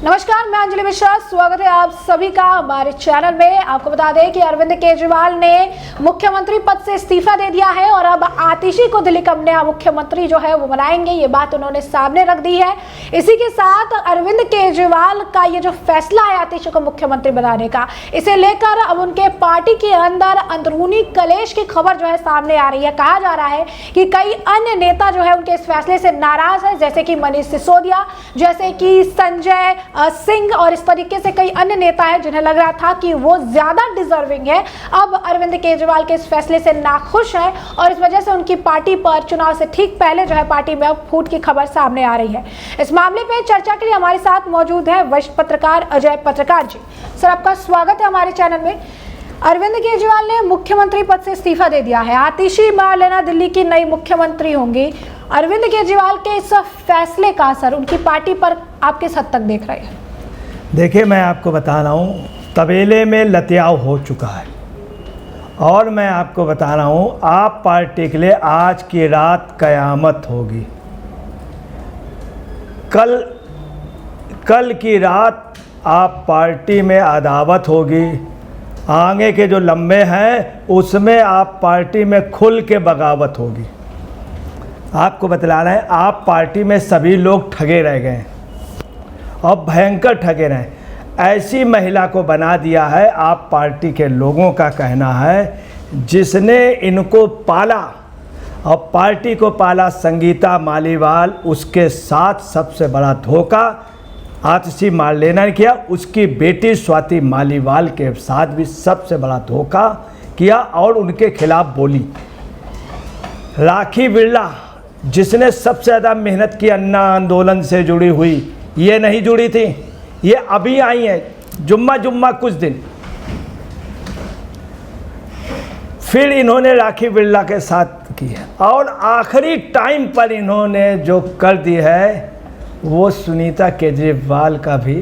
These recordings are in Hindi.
नमस्कार, मैं अंजलि मिश्रा। स्वागत है आप सभी का हमारे चैनल में। आपको बता दें कि अरविंद केजरीवाल ने मुख्यमंत्री पद से इस्तीफा दे दिया है और अब आतिशी को दिल्ली का नया मुख्यमंत्री जो है वो बनाएंगे, ये बात उन्होंने सामने रख दी है। इसी के साथ अरविंद केजरीवाल का ये जो फैसला है आतिशी को मुख्यमंत्री बनाने का, इसे लेकर अब उनके पार्टी के अंदर अंदरूनी कलेश की खबर जो है सामने आ रही है। कहा जा रहा है कि कई अन्य नेता जो है उनके इस फैसले से नाराज है, जैसे कि मनीष सिसोदिया, जैसे कि संजय सिंह और इस तरीके से कई अन्य नेता हैं जिन्हें लग रहा था कि वो ज्यादा डिजर्विंग है। अब अरविंद केजरीवाल के इस फैसले से नाखुश है और इस वजह से उनकी पार्टी पर चुनाव से ठीक पहले जो है पार्टी में अब फूट की खबर सामने आ रही है। इस मामले पे चर्चा के लिए हमारे साथ मौजूद है वरिष्ठ पत्रकार अजय पत्रकार जी। सर, आपका स्वागत है हमारे चैनल में। अरविंद केजरीवाल ने मुख्यमंत्री पद से इस्तीफा दे दिया है, आतिशी मार्लेना दिल्ली की नई मुख्यमंत्री होंगी। अरविंद केजरीवाल के इस फैसले का असर उनकी पार्टी पर आप किस हद तक देख रहे हैं? देखिए, मैं आपको बता रहा हूँ, तबेले में लतियाव हो चुका है और मैं आपको बता रहा हूँ, आप पार्टी के लिए आज की रात कयामत होगी। कल की रात आप पार्टी में अदावत होगी। आगे के जो लम्बे हैं उसमें आप पार्टी में खुल के बगावत होगी। आपको बतला रहे हैं, आप पार्टी में सभी लोग ठगे रह गए और भयंकर ठगे रहे। ऐसी महिला को बना दिया है, आप पार्टी के लोगों का कहना है, जिसने इनको पाला और पार्टी को पाला, संगीता मालीवाल। उसके साथ सबसे बड़ा धोखा आतिशी मार्लेना ने किया, उसकी बेटी स्वाति मालीवाल के साथ भी सबसे बड़ा धोखा किया और उनके खिलाफ बोली। राखी बिरला, जिसने सबसे ज़्यादा मेहनत की अन्ना आंदोलन से जुड़ी हुई, ये नहीं जुड़ी थी, ये अभी आई है जुम्मा कुछ दिन। फिर इन्होंने राखी बिरला के साथ की है और आखिरी टाइम पर इन्होंने जो कर दी है वो सुनीता केजरीवाल का भी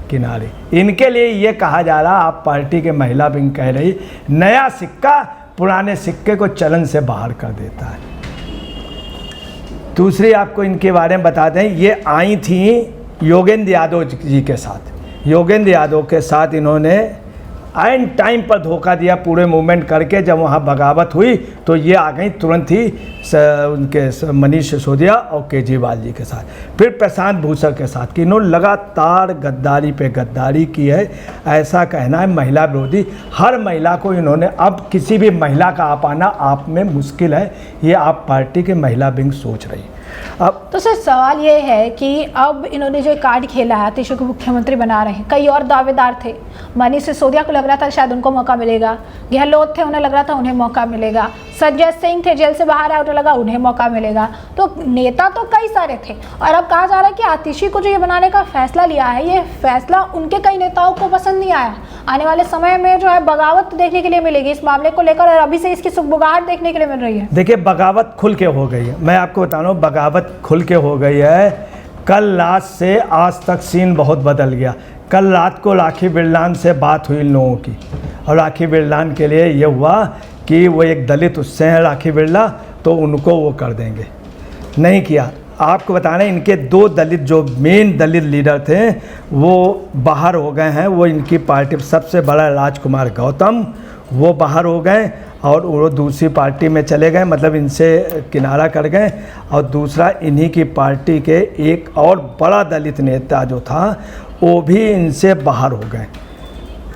किनारे। इनके लिए ये कहा जा रहा, आप पार्टी के महिला विंग कह रही, नया सिक्का पुराने सिक्के को चलन से बाहर कर देता है। दूसरी आपको इनके बारे में बता दें, ये आई थी योगेंद्र यादव जी के साथ। योगेंद्र यादव के साथ इन्होंने एंड टाइम पर धोखा दिया, पूरे मूवमेंट करके। जब वहाँ बगावत हुई तो ये आ गई तुरंत ही उनके मनीष सिसोदिया और केजरीवाल जी के साथ। फिर प्रशांत भूषण के साथ कि इन्होंने लगातार गद्दारी पे गद्दारी की है, ऐसा कहना है। महिला विरोधी, हर महिला को इन्होंने, अब किसी भी महिला का आ पाना आप में मुश्किल है, ये आप पार्टी के महिला विंग सोच रही है। अब तो सर, सवाल ये है कि अब इन्होंने जो कार्ड खेला है, आतिशी को मुख्यमंत्री बना रहे हैं। कई और दावेदार थे, मनीष सिसोदिया को लग रहा था शायद उनको मौका मिलेगा, गहलोत थे, उन्हें लग रहा था उन्हें मौका मिलेगा, संजय सिंह थे जेल से बाहर आए, उन्हें लगा उन्हें मौका मिलेगा। तो नेता तो कई सारे थे और अब कहा जा रहा है कि आतिशी को जो ये बनाने का फैसला लिया है, ये फैसला उनके कई नेताओं को पसंद नहीं आया। आने वाले समय में जो है बगावत देखने के लिए मिलेगी इस मामले को लेकर और अभी से इसकी सुगबुगाहट देखने के लिए मिल रही है। देखिए, बगावत खुल के हो गई है, मैं आपको बता रहा हूँ, बगावत खुल के हो गई है। कल रात से आज तक सीन बहुत बदल गया। कल रात को राखी बिरलान से बात हुई इन लोगों की और राखी बिरलान के लिए ये हुआ कि वो एक दलित उससे हैं राखी बिरला, तो उनको वो कर देंगे, नहीं किया। आपको बता रहे हैं, इनके दो दलित जो मेन दलित लीडर थे वो बाहर हो गए हैं। वो इनकी पार्टी सबसे बड़ा राजकुमार गौतम, वो बाहर हो गए और वो दूसरी पार्टी में चले गए, मतलब इनसे किनारा कर गए। और दूसरा, इन्हीं की पार्टी के एक और बड़ा दलित नेता जो था वो भी इनसे बाहर हो गए।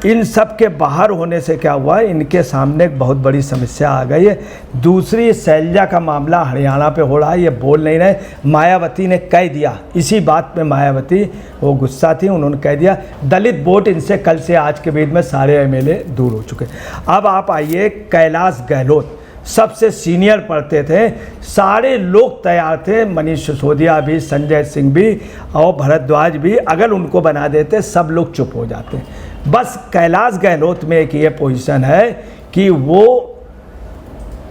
इन सब के बाहर होने से क्या हुआ, इनके सामने एक बहुत बड़ी समस्या आ गई है। दूसरी, शैलजा का मामला हरियाणा पे हो रहा है, ये बोल नहीं रहे। मायावती ने कह दिया, इसी बात पे मायावती वो गुस्सा थी, उन्होंने कह दिया। दलित वोट इनसे कल से आज के बीच में सारे एमएलए दूर हो चुके। अब आप आइए, कैलाश गहलोत सबसे सीनियर पढ़ते थे, सारे लोग तैयार थे, मनीष सिसोदिया भी, संजय सिंह भी और भरद्वाज भी। अगर उनको बना देते सब लोग चुप हो जाते। बस कैलाश गहलोत में एक ये पोजीशन है कि वो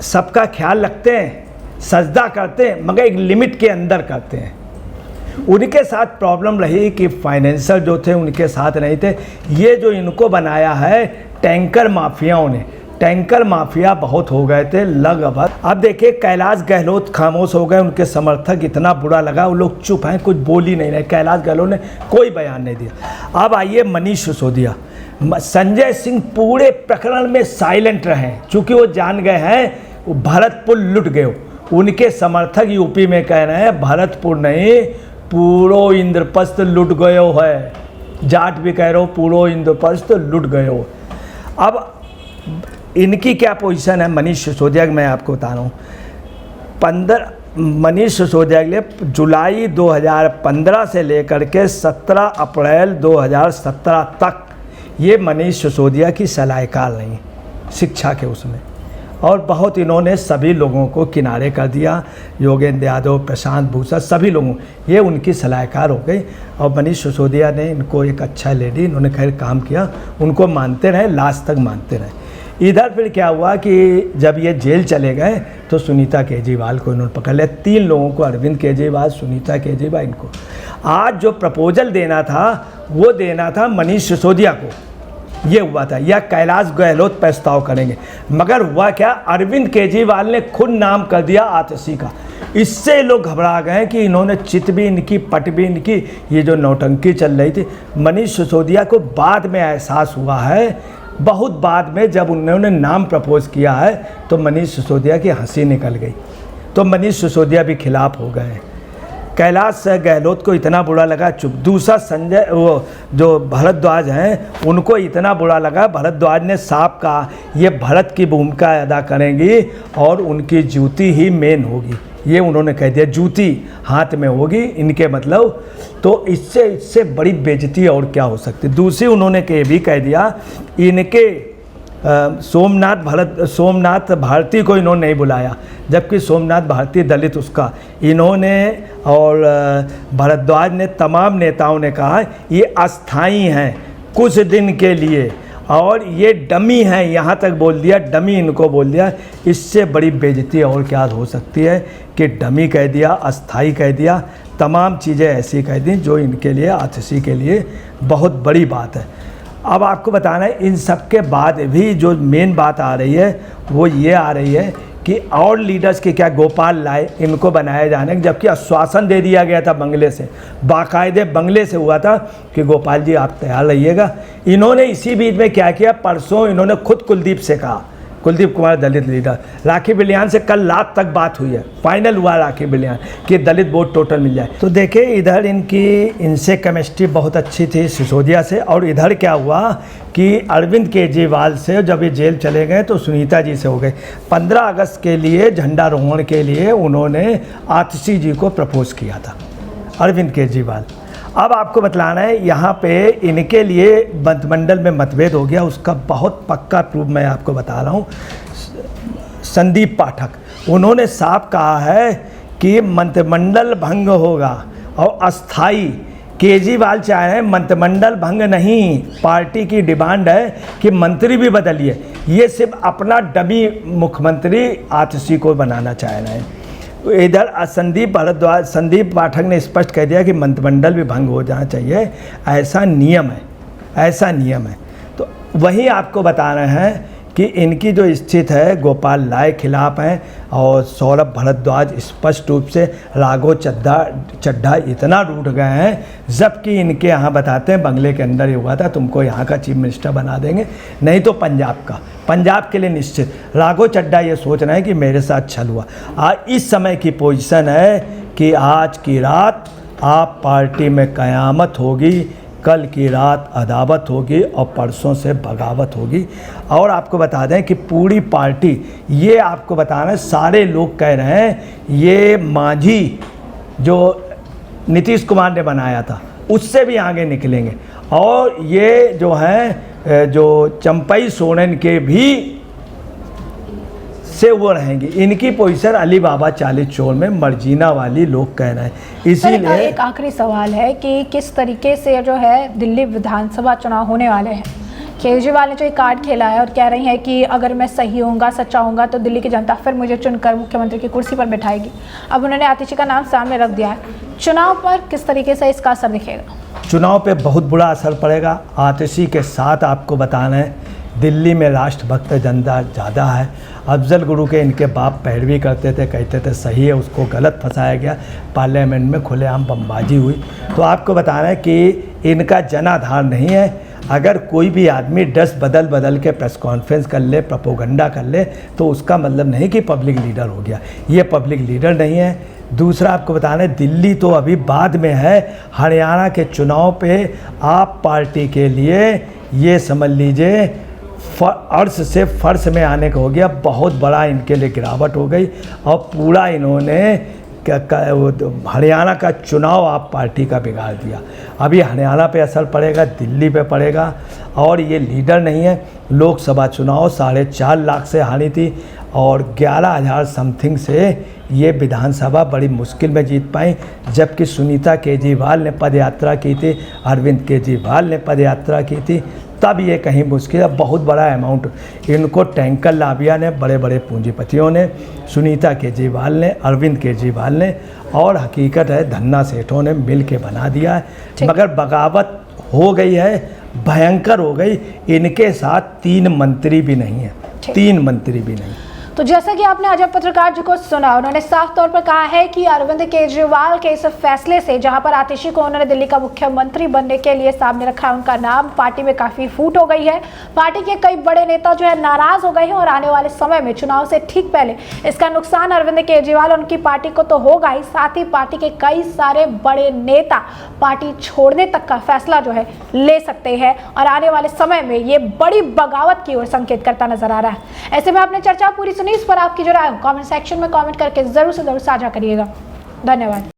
सबका ख्याल रखते हैं, सजदा करते हैं, मगर एक लिमिट के अंदर करते हैं। उनके साथ प्रॉब्लम रही कि फाइनेंसर जो थे उनके साथ नहीं थे। ये जो इनको बनाया है टैंकर माफियाओं ने, टैंकर माफिया बहुत हो गए थे लगभग। अब देखिए कैलाश गहलोत खामोश हो गए, उनके समर्थक इतना बुरा लगा, वो लोग चुप हैं, कुछ बोल ही नहीं रहे। कैलाश गहलोत ने कोई बयान नहीं दिया। अब आइए मनीष सिसोदिया। संजय सिंह पूरे प्रकरण में साइलेंट रहे, चूँकि वो जान गए हैं वो भरतपुर लुट गए। उनके समर्थक यूपी में कह रहे हैं भरतपुर नहीं पूरो इंद्रप्रस्थ लुट गयो है। जाट भी कह रहे हो पूरो इंद्रप्रस्थ लुट गयो। अब इनकी क्या पोजीशन है मनीष सिसोदिया की मैं आपको बता रहा हूँ। मनीष सिसोदिया के लिए जुलाई 2015 से लेकर के 17 अप्रैल 2017 तक ये मनीष सिसोदिया की सलाहकार रही शिक्षा के उसमें, और बहुत इन्होंने सभी लोगों को किनारे कर दिया। योगेंद्र यादव, प्रशांत भूषण, सभी लोगों ये उनकी सलाहकार हो गई। और मनीष सिसोदिया ने इनको एक अच्छा लेडी, इन्होंने खैर काम किया, उनको मानते रहे, लास्ट तक मानते रहे। इधर फिर क्या हुआ कि जब ये जेल चले गए तो सुनीता केजरीवाल को इन्होंने पकड़ लिया। 3 लोगों को, अरविंद केजरीवाल, सुनीता केजरीवाल, इनको आज जो प्रपोजल देना था वो देना था मनीष सिसोदिया को, ये हुआ था, या कैलाश गहलोत प्रस्ताव करेंगे। मगर हुआ क्या, अरविंद केजरीवाल ने खुद नाम कर दिया आतिशी का। इससे लोग घबरा गए कि इन्होंने चित भी इनकी, पट भी इनकी, ये जो नौटंकी चल रही थी। मनीष सिसोदिया को बाद में एहसास हुआ है, बहुत बाद में, जब उन्होंने नाम प्रपोज किया है तो मनीष सिसोदिया की हंसी निकल गई, तो मनीष सिसोदिया भी खिलाफ हो गए। कैलाश गहलोत को इतना बुरा लगा, चुप। दूसरा संजय, वो जो भारद्वाज हैं, उनको इतना बुरा लगा, भारद्वाज ने साफ कहा ये भरत की भूमिका अदा करेंगी और उनकी जूती ही मेन होगी, ये उन्होंने कह दिया, जूती हाथ में होगी इनके, मतलब तो इससे बड़ी बेइज्जती और क्या हो सकती। दूसरी उन्होंने ये भी कह दिया इनके सोमनाथ भारती को इन्होंने नहीं बुलाया, जबकि सोमनाथ भारती दलित, उसका इन्होंने और भारद्वाज ने, तमाम नेताओं ने कहा ये अस्थाई हैं कुछ दिन के लिए और ये डमी हैं, यहाँ तक बोल दिया, डमी इनको बोल दिया। इससे बड़ी बेइज्जती और क्या हो सकती है कि डमी कह दिया, अस्थाई कह दिया, तमाम चीज़ें ऐसी कह दी जो इनके लिए, आतिशी के लिए बहुत बड़ी बात है। अब आपको बताना है इन सब के बाद भी जो मेन बात आ रही है वो ये आ रही है कि और लीडर्स के क्या, गोपाल राय इनको बनाया जाने, जबकि आश्वासन दे दिया गया था बंगले से, बाकायदे बंगले से हुआ था कि गोपाल जी आप तैयार रहिएगा। इन्होंने इसी बीच में क्या किया, परसों इन्होंने खुद कुलदीप से कहा, कुलदीप कुमार दलित लीडर, राखी बिलियान से कल रात तक बात हुई है, फाइनल हुआ राखी बिलियान कि दलित वोट टोटल मिल जाए। तो देखिए इधर इनसे केमिस्ट्री बहुत अच्छी थी सिसोदिया से, और इधर क्या हुआ कि अरविंद केजरीवाल से जब ये जेल चले गए तो सुनीता जी से हो गए। 15 अगस्त के लिए झंडारोहण के लिए उन्होंने आतिशी जी को प्रपोज किया था अरविंद केजरीवाल। अब आपको बतलाना है यहाँ पे इनके लिए मंत्रिमंडल में मतभेद हो गया, उसका बहुत पक्का प्रूफ मैं आपको बता रहा हूँ। संदीप पाठक, उन्होंने साफ कहा है कि मंत्रिमंडल भंग होगा और अस्थाई, केजरीवाल चाह रहे हैं मंत्रिमंडल भंग नहीं, पार्टी की डिमांड है कि मंत्री भी बदलिए, ये सिर्फ अपना डमी मुख्यमंत्री आतिशी को बनाना चाह रहे हैं। इधर संदीप पाठक ने स्पष्ट कह दिया कि मंत्रिमंडल भी भंग हो जाना चाहिए, ऐसा नियम है, ऐसा नियम है। तो वही आपको बता रहे हैं कि इनकी जो स्थिति है गोपाल राय खिलाफ हैं और सौरभ भारद्वाज स्पष्ट रूप से, राघव चड्ढा इतना रूठ गए हैं, जबकि इनके यहाँ बताते हैं बंगले के अंदर ही हुआ था, तुमको यहाँ का चीफ मिनिस्टर बना देंगे, नहीं तो पंजाब के लिए निश्चित। राघव चड्ढा ये सोच रहे हैं कि मेरे साथ छल हुआ। आज इस समय की पोजीशन है कि आज की रात आप पार्टी में क़यामत होगी, कल की रात अदावत होगी और परसों से बगावत होगी। और आपको बता दें कि पूरी पार्टी, ये आपको बता रहे हैं, सारे लोग कह रहे हैं ये मांझी जो नीतीश कुमार ने बनाया था उससे भी आगे निकलेंगे, और ये जो हैं जो चंपई सोरेन के भी से वो रहेंगी। इनकी पोजीशन अली बाबा 40 चोर में मर्जीना वाली लोग कह रहे हैं। इसीलिए एक आखिरी सवाल है कि किस तरीके से जो है दिल्ली विधानसभा चुनाव होने वाले हैं, केजरीवाल ने जो एक कार्ड खेला है और कह रही है कि अगर मैं सही होऊंगा, सच्चा होऊंगा तो दिल्ली की जनता फिर मुझे चुनकर मुख्यमंत्री की कुर्सी पर बैठाएगी। अब उन्होंने आतिशी का नाम सामने रख दिया है, चुनाव पर किस तरीके से इसका असर दिखेगा? चुनाव पे बहुत बुरा असर पड़ेगा। आतिशी के साथ आपको बताना है दिल्ली में राष्ट्रभक्त जनता ज़्यादा है। अफजल गुरु के इनके बाप पैरवी करते थे, कहते थे सही है, उसको गलत फंसाया गया, पार्लियामेंट में खुलेआम बमबाजी हुई। तो आपको बताना है कि इनका जनाधार नहीं है। अगर कोई भी आदमी ड्रेस बदल बदल के प्रेस कॉन्फ्रेंस कर ले, प्रोपोगंडा कर ले, तो उसका मतलब नहीं कि पब्लिक लीडर हो गया। ये पब्लिक लीडर नहीं है। दूसरा आपको बताना है, दिल्ली तो अभी बाद में है। हरियाणा के चुनाव पे आप पार्टी के लिए ये समझ लीजिए अर्श से फर्श में आने का हो गया। बहुत बड़ा इनके लिए गिरावट हो गई और पूरा इन्होंने हरियाणा का चुनाव आप पार्टी का बिगाड़ दिया। अभी हरियाणा पे असर पड़ेगा, दिल्ली पे पड़ेगा। और ये लीडर नहीं है। लोकसभा चुनाव 4.5 लाख से हारी थी और 11,000 समथिंग से ये विधानसभा बड़ी मुश्किल में जीत पाई। जबकि सुनीता केजरीवाल ने पदयात्रा की थी, अरविंद केजरीवाल ने पदयात्रा की थी, तब ये कहीं मुश्किल है। बहुत बड़ा अमाउंट इनको टैंकर लाभिया ने, बड़े बड़े पूंजीपतियों ने, सुनीता केजरीवाल ने, अरविंद केजरीवाल ने और हकीकत है धन्ना सेठों ने मिल के बना दिया है। मगर बगावत हो गई है, भयंकर हो गई। इनके साथ 3 मंत्री भी नहीं है, 3 मंत्री भी नहीं। तो जैसा कि आपने अजय पत्रकार जी को सुना, उन्होंने साफ तौर पर कहा है कि अरविंद केजरीवाल के इस फैसले से, जहां पर आतिशी को उन्होंने दिल्ली का मुख्यमंत्री बनने के लिए सामने रखा है उनका नाम, पार्टी में काफी फूट हो गई है। पार्टी के कई बड़े नेता जो है नाराज हो गए हैं और आने वाले समय में चुनाव से ठीक पहले इसका नुकसान अरविंद केजरीवाल और उनकी पार्टी को तो होगा ही, साथ ही पार्टी के कई सारे बड़े नेता पार्टी छोड़ने तक का फैसला जो है ले सकते हैं और आने वाले समय में ये बड़ी बगावत की ओर संकेत करता नजर आ रहा है। ऐसे में आपने चर्चा पूरी सुनी, इस पर आपकी जो राय हो कमेंट सेक्शन में कमेंट करके जरूर से जरूर साझा करिएगा। धन्यवाद।